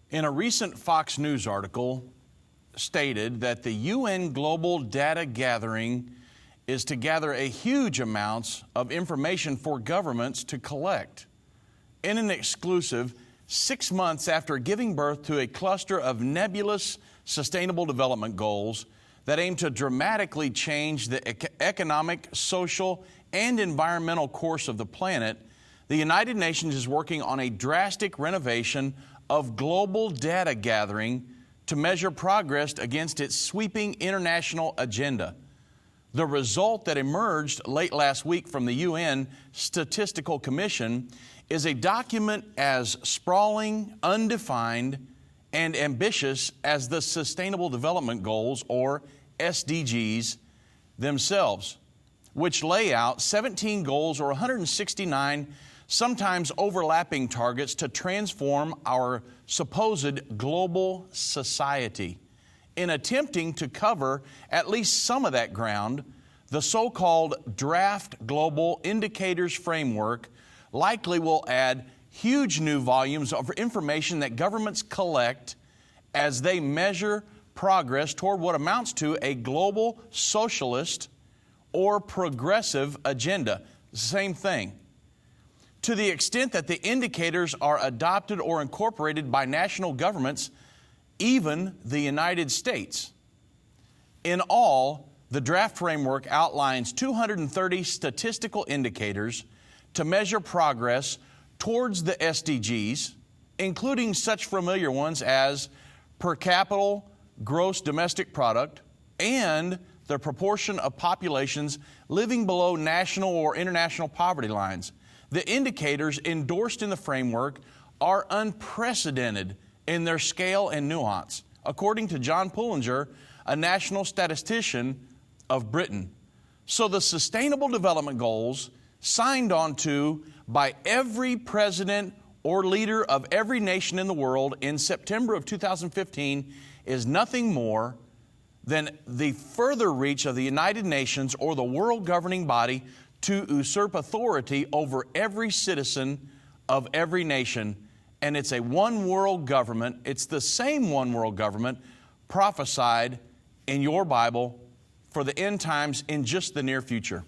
In a recent Fox News article stated that the UN global data gathering is to gather a huge amounts of information for governments to collect. In an exclusive, 6 months after giving birth to a cluster of nebulous sustainable development goals that aim to dramatically change the economic, social, and environmental course of the planet, the United Nations is working on a drastic renovation of global data gathering to measure progress against its sweeping international agenda. The result that emerged late last week from the UN Statistical Commission is a document as sprawling, undefined, and ambitious as the Sustainable Development Goals, or SDGs, themselves, which lay out 17 goals or 169 sometimes overlapping targets to transform our supposed global society. In attempting to cover at least some of that ground, the so-called Draft Global Indicators Framework likely will add huge new volumes of information that governments collect as they measure progress toward what amounts to a global socialist or progressive agenda. Same thing. To the extent that the indicators are adopted or incorporated by national governments, even the United States. In all, the draft framework outlines 230 statistical indicators to measure progress towards the SDGs, including such familiar ones as per capita gross domestic product and the proportion of populations living below national or international poverty lines. The indicators endorsed in the framework are unprecedented in their scale and nuance, according to John Pullinger, a national statistician of Britain. So the Sustainable Development Goals, signed onto by every president or leader of every nation in the world in September of 2015, is nothing more than the further reach of the United Nations or the world governing body to usurp authority over every citizen of every nation. And it's a one world government. It's the same one world government prophesied in your Bible for the end times in just the near future.